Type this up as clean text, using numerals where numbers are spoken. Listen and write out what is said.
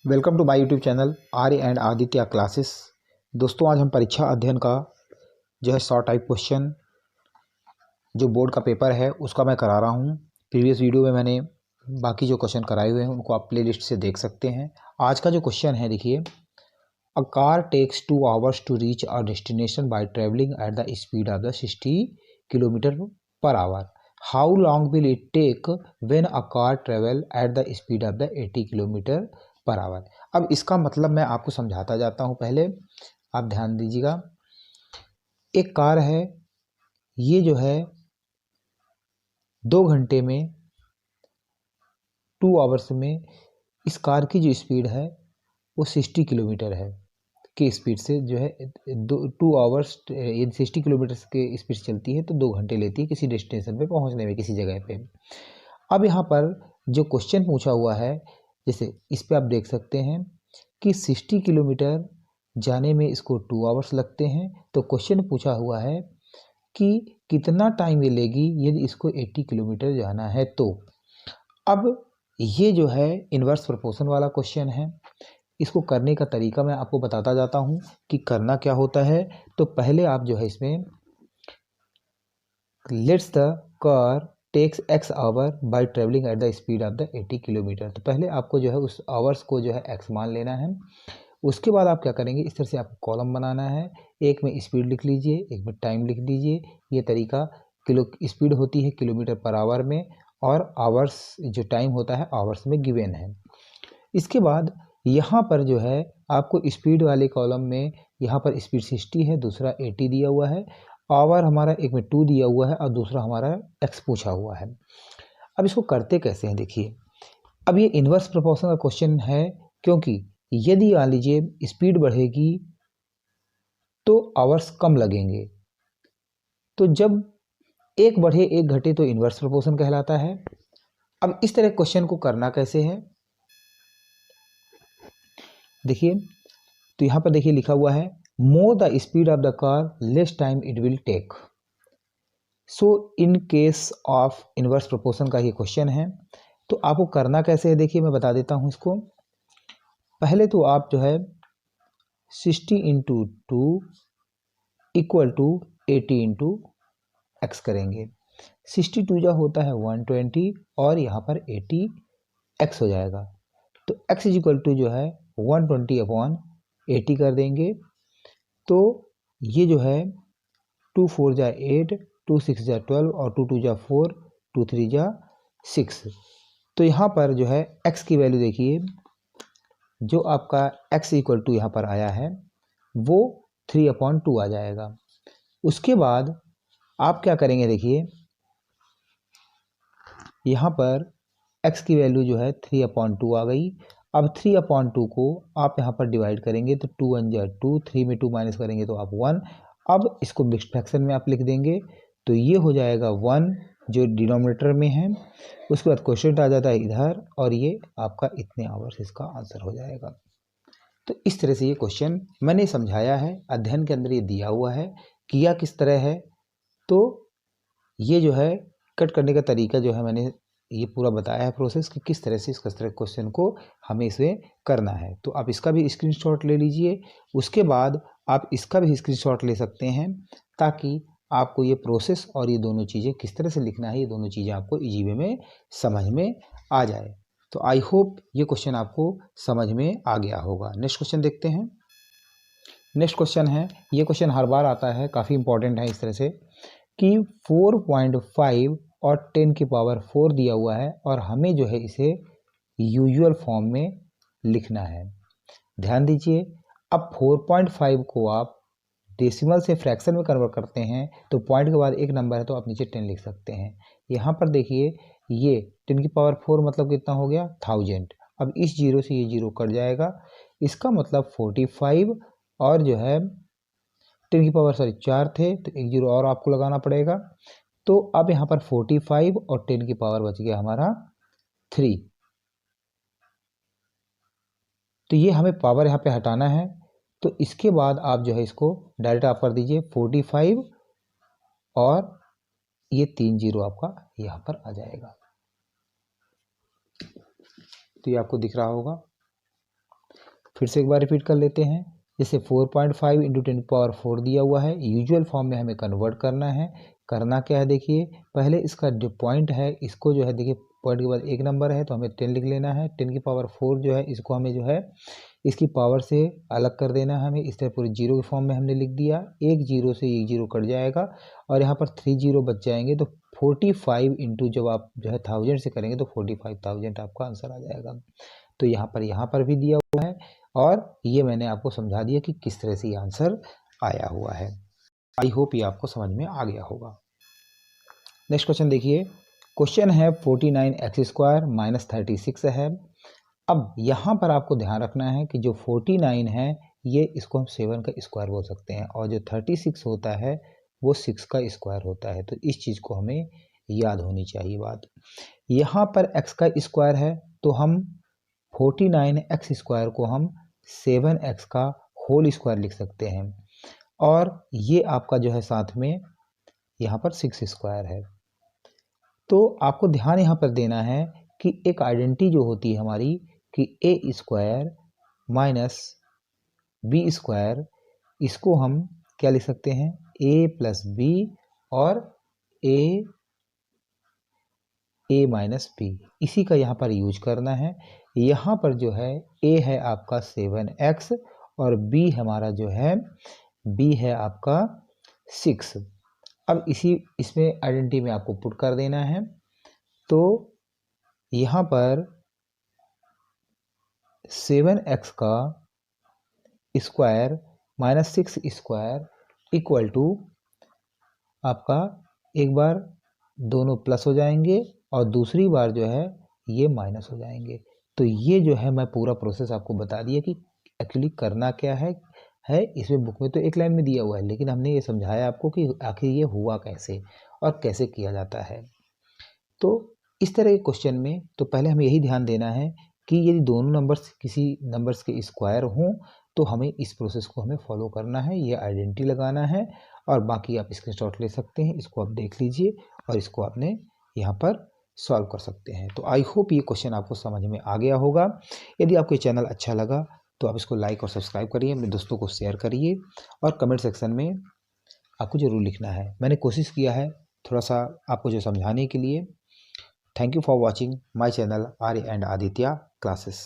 Welcome to my YouTube channel Arya and Aditya classes. दोस्तों, आज हम परीक्षा अध्ययन का जो है शॉर्ट टाइप क्वेश्चन जो बोर्ड का पेपर है उसका मैं करा रहा हूँ। प्रीवियस वीडियो में मैंने बाकी जो क्वेश्चन कराए हुए हैं उनको आप प्लेलिस्ट से देख सकते हैं। आज का जो क्वेश्चन है, देखिए, a car takes 2 hours to reach a destination by travelling at the speed of the 60 kilometre per hour. How long will it take when a car travel at the speed of the 80 kilometre per hour. अब इसका मतलब मैं आपको समझाता जाता हूँ। पहले आप ध्यान दीजिएगा। एक कार है, ये जो है 2 घंटे में 2 आवर्स में इस कार की जो स्पीड है वो 60 किलोमीटर है की स्पीड से जो है 2 आवर्स, यदि 60 किलोमीटर के स्पीड से चलती है तो 2 घंटे लेती है किसी डेस्टिनेशन पे पहुंचने में, किसी जगह पे। अब यहाँ पर जो क्वेश्चन पूछा हुआ है, जैसे इस पे आप देख सकते हैं कि 60 किलोमीटर जाने में इसको 2 आवर्स लगते हैं। तो क्वेश्चन पूछा हुआ है कि कितना टाइम ये लेगी यदि इसको 80 किलोमीटर जाना है। तो अब ये जो है इन्वर्स प्रोपोर्शन वाला क्वेश्चन है। इसको करने का तरीका मैं आपको बताता जाता हूँ कि करना क्या होता है। तो पहले आप जो है इसमें let's the car takes x hour by travelling at the speed of the 80 kilometre. तो पहले आपको जो है उस आवर्स को जो है एक्स मान लेना है। उसके बाद आप क्या करेंगे, इस तरह से आपको कॉलम बनाना है। एक में स्पीड लिख लीजिए, एक में टाइम लिख दीजिए। ये तरीका, किलो स्पीड होती है किलोमीटर पर आवर में और आवर्स जो टाइम होता है आवर्स में गिवन है। इसके बाद यहाँ पर जो है आपको स्पीड वाले कॉलम में यहाँ पर स्पीड 60 है, दूसरा 80 दिया हुआ है। आवर हमारा एक में 2 दिया हुआ है और दूसरा हमारा एक्स पूछा हुआ है। अब इसको करते कैसे हैं, देखिए। अब ये इन्वर्स प्रोपोर्शन का क्वेश्चन है, क्योंकि यदि मान लीजिए स्पीड बढ़ेगी तो आवर्स कम लगेंगे। तो जब एक बढ़े एक घटे तो इन्वर्स प्रोपोर्शन कहलाता है। अब इस तरह क्वेश्चन को करना कैसे है, देखिए। तो यहाँ पर देखिए लिखा हुआ है more the speed of the car less time it will take. So in case of inverse proportion का ये क्वेश्चन है। तो आपको करना कैसे है, देखिए मैं बता देता हूँ इसको। पहले तो आप जो है 60 into 2 equal to 80 into x करेंगे। 62 जो होता है 120 और यहाँ पर 80 एक्स हो जाएगा। तो एक्स इज इक्वल टू जो है 120 अपॉन 80 कर देंगे। तो ये जो है 2 4 जा 8, 2 6 जा 12 और 2 2 जा 4, 2 3 जा 6। तो यहाँ पर जो है x की वैल्यू देखिए, जो आपका x इक्वल टू यहाँ पर आया है वो 3/2 आ जाएगा। उसके बाद आप क्या करेंगे, देखिए यहाँ पर x की वैल्यू जो है 3/2 आ गई। अब 3/2 को आप यहाँ पर डिवाइड करेंगे तो 2 1 जा 2, 3 में 2 माइनस करेंगे तो आप 1। अब इसको मिक्स्ड फ्रैक्शन में आप लिख देंगे तो ये हो जाएगा 1 जो डिनोमिनेटर में है। उसके बाद क्वेश्चन आ जाता है इधर और ये आपका इतने आवर्स इसका आंसर हो जाएगा। तो इस तरह से ये क्वेश्चन मैंने समझाया है, अध्ययन के अंदर ये दिया हुआ है, किया किस तरह है। तो ये जो है कट करने का तरीका जो है मैंने ये पूरा बताया है प्रोसेस कि किस तरह से इस तरह क्वेश्चन को हमें इसे करना है। तो आप इसका भी स्क्रीनशॉट ले लीजिए। उसके बाद आप इसका भी स्क्रीनशॉट ले सकते हैं ताकि आपको ये प्रोसेस और ये दोनों चीज़ें किस तरह से लिखना है, ये दोनों चीज़ें आपको इजी वे में समझ में आ जाए। तो आई होप ये क्वेश्चन आपको समझ में आ गया होगा। नेक्स्ट क्वेश्चन देखते हैं। नेक्स्ट क्वेश्चन है, ये क्वेश्चन हर बार आता है, काफ़ी इंपॉर्टेंट है इस तरह से कि 4.5 और 10 की पावर 4 दिया हुआ है और हमें जो है इसे यूजुअल फॉर्म में लिखना है। ध्यान दीजिए, अब 4.5 को आप डेसिमल से फ्रैक्शन में कन्वर्ट करते हैं तो पॉइंट के बाद एक नंबर है तो आप नीचे 10 लिख सकते हैं। यहाँ पर देखिए ये 10 की पावर 4 मतलब कितना हो गया, 1000। अब इस जीरो से ये जीरो कट जाएगा, इसका मतलब 45 और जो है 10 की पावर 4 थे तो एक जीरो और आपको लगाना पड़ेगा। तो अब यहाँ पर 45 और 10 की पावर बच गया हमारा 3। तो ये हमें पावर यहाँ पे हटाना है। तो इसके बाद आप जो है इसको डायरेक्ट आप कर दीजिए 45 और ये 3 जीरो आपका यहाँ पर आ जाएगा। तो ये आपको दिख रहा होगा। फिर से एक बार रिपीट कर लेते हैं। जैसे 4.5 इंटू 10⁴ दिया हुआ है, यूजुअल फॉर्म में हमें कन्वर्ट करना है। करना क्या है देखिए, पहले इसका जो पॉइंट है इसको जो है देखिए, पॉइंट के बाद एक नंबर है तो हमें 10 लिख लेना है। 10⁴ जो है इसको हमें जो है इसकी पावर से अलग कर देना है हमें। इस तरह पूरे जीरो के फॉर्म में हमने लिख दिया। एक जीरो से एक जीरो कट जाएगा और यहाँ पर 3 जीरो बच जाएंगे। तो 45 इंटू जब आप जो है 1000 से करेंगे तो 45,000 आपका आंसर आ जाएगा। तो यहाँ पर भी दिया हुआ है और ये मैंने आपको समझा दिया कि किस तरह से ये आंसर आया हुआ है। आई होप ये आपको समझ में आ गया होगा। नेक्स्ट क्वेश्चन देखिए, क्वेश्चन है 49x² माइनस 36 है। अब यहाँ पर आपको ध्यान रखना है कि जो 49 है ये इसको हम 7 का स्क्वायर बोल सकते हैं और जो 36 होता है वो 6 का स्क्वायर होता है। तो इस चीज़ को हमें याद होनी चाहिए बात। यहाँ पर x का स्क्वायर है तो हम 49x² को हम 7x का होल स्क्वायर लिख सकते हैं और ये आपका जो है साथ में यहाँ पर 6² है। तो आपको ध्यान यहाँ पर देना है कि एक आइडेंटिटी जो होती है हमारी कि a² माइनस b², इसको हम क्या लिख सकते हैं, a प्लस b और a माइनस b, इसी का यहाँ पर यूज करना है। यहाँ पर जो है a है आपका 7x और b हमारा जो है b है आपका 6। अब इसमें आइडेंटिटी में आपको पुट कर देना है। तो यहाँ पर 7x का स्क्वायर माइनस 6² इक्वल टू आपका, एक बार दोनों प्लस हो जाएंगे और दूसरी बार जो है ये माइनस हो जाएंगे। तो ये जो है मैं पूरा प्रोसेस आपको बता दिया कि एक्चुअली करना क्या है इसमें बुक में तो एक लाइन में दिया हुआ है, लेकिन हमने ये समझाया आपको कि आखिर ये हुआ कैसे और कैसे किया जाता है। तो इस तरह के क्वेश्चन में तो पहले हमें यही ध्यान देना है कि यदि दोनों नंबर्स किसी नंबर्स के स्क्वायर हों तो हमें इस प्रोसेस को हमें फॉलो करना है, ये आइडेंटिटी लगाना है और बाकी आप स्क्रीनशॉट ले सकते हैं, इसको आप देख लीजिए और इसको आपने यहाँ पर सॉल्व कर सकते हैं। तो आई होप ये क्वेश्चन आपको समझ में आ गया होगा। यदि आपको ये चैनल अच्छा लगा तो आप इसको लाइक और सब्सक्राइब करिए, अपने दोस्तों को शेयर करिए और कमेंट सेक्शन में आपको ज़रूर लिखना है। मैंने कोशिश किया है थोड़ा सा आपको जो समझाने के लिए। Thank you for watching my channel Arya and Aditya Classes.